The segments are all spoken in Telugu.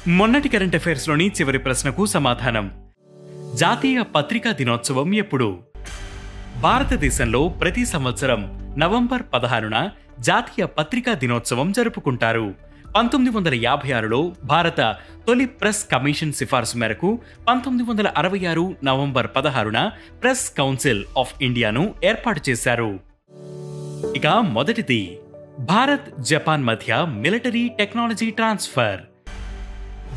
మొన్నటి కరెంట్ అఫైర్స్ లోని చివరి ప్రశ్నకు సమాధానం. జాతీయ పత్రికా దినోత్సవం ఎప్పుడు? భారతదేశంలో ప్రతి సంవత్సరం నవంబర్ 16న జాతీయ పత్రికా దినోత్సవం జరుపుకుంటారు. 1956లో భారత తొలి ప్రెస్ కమిషన్ సిఫార్సు మేరకు 1966 నవంబర్ 16న ప్రెస్ కౌన్సిల్ ఆఫ్ ఇండియాను ఏర్పాటు చేశారు. ఇక మొదటిది, భారత్ జపాన్ మధ్య మిలిటరీ టెక్నాలజీ ట్రాన్స్ఫర్.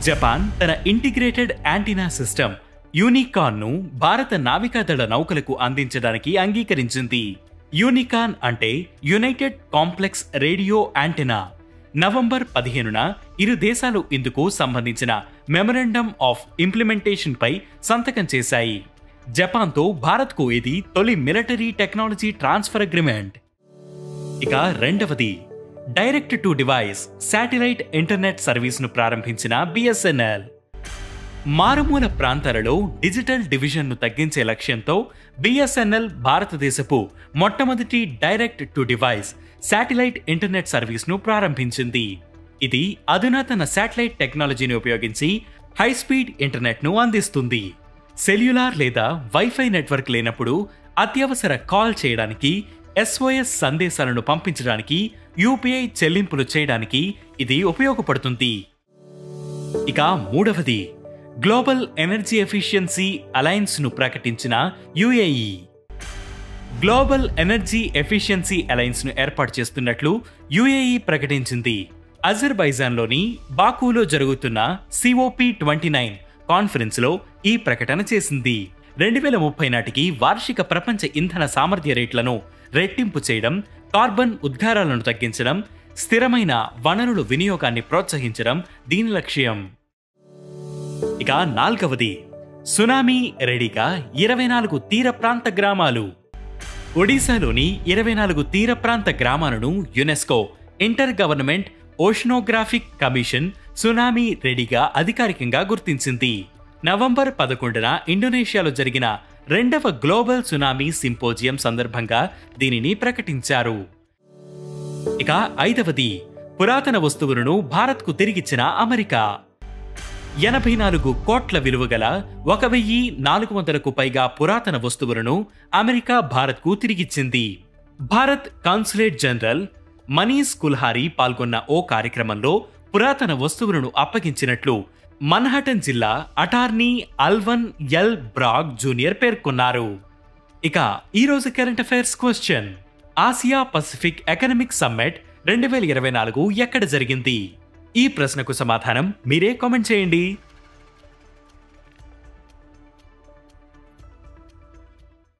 జపాన్ తన ఇంటిగ్రేటెడ్ యాంటీనా సిస్టమ్ యూనికాన్ ను భారత నావికాదళ నౌకలకు అందించడానికి అంగీకరించింది. యూనికాన్ అంటే united complex radio antenna. November 15న ఇరు దేశాలు ఇందుకు సంబంధించిన మెమరాండం ఆఫ్ ఇంప్లిమెంటేషన్ పై సంతకం చేశాయి. జపాన్తో భారత్కు ఇది తొలి మిలిటరీ టెక్నాలజీ ట్రాన్స్ఫర్ అగ్రిమెంట్. ఇక రెండవది, direct to device satellite internet సర్వీస్ను ప్రారంభించిన బిఎస్ఎన్ఎల్. మారుమూల ప్రాంతాలలో డిజిటల్ డివిజన్ను తగ్గించే లక్ష్యంతో బిఎస్ఎన్ఎల్ భారతదేశపు మొట్టమొదటి direct to device satellite internet సర్వీస్ను ప్రారంభించింది. ఇది అధునాతన శాటిలైట్ టెక్నాలజీని ఉపయోగించి హైస్పీడ్ ఇంటర్నెట్ను అందిస్తుంది. సెల్యులార్ లేదా వైఫై నెట్వర్క్ లేనప్పుడు అత్యవసర కాల్ చేయడానికి, SOS సందేశాలను పంపించడానికి, UPI చెల్లింపులు చేయడానికి ఇది ఉపయోగపడుతుంది. ఇక మూడవది, గ్లోబల్ ఎనర్జీ ఎఫిషియన్సీ అలయన్స్ ను ప్రకటించిన UAE. Global energy efficiency alliance ను ఏర్పాటు చేస్తున్నట్లు UAE ప్రకటించింది. అజర్బైజాన్లోని బాకులో జరుగుతున్న COP29 కాన్ఫరెన్స్ లో ఈ ప్రకటన చేసింది. 2030 నాటికి వార్షిక ప్రపంచ ఇంధన సామర్థ్య రేట్లను రెట్టింపు చేయడం, కార్బన్ ఉద్గారాలను తగ్గించడం, స్థిరమైన వనరుల వినియోగాన్ని ప్రోత్సహించడం దీని లక్ష్యం. ఇక నాల్గవది, సునామీ రెడీగా 24 తీర ప్రాంత గ్రామాలు. ఒడిశాలోని 24 తీర ప్రాంత గ్రామాలను UNESCO inter government oceanographic commission tsunami రెడీగా అధికారికంగా గుర్తించింది. నవంబర్ 11న ఇండోనేషియాలో జరిగిన 2వ గ్లోబల్ సునామీ సింపోజియం సందర్భంగా దీనిని ప్రకటించారు. ఇక ఐదవది, పురాతన వస్తువులను భారత్కు తిరిగిచ్చిన అమెరికా. 84 కోట్ల విలువ గల 1400కు పైగా పురాతన వస్తువులను అమెరికా భారత్కు తిరిగిచ్చింది. భారత్ కాన్సులేట్ జనరల్ మనీష్ కుల్హారీ పాల్గొన్న ఓ కార్యక్రమంలో పురాతన వస్తువులను అప్పగించినట్లు మన్హాటన్ జిల్లా అటార్నీ అల్వన్ ఎల్ బ్రాగ్ జూనియర్ పేర్కొన్నారు. ఇక ఈరోజు current affairs question: Asia Pacific economic summit 2024 ఎక్కడ జరిగింది? ఈ ప్రశ్నకు సమాధానం మీరే కామెంట్ చేయండి.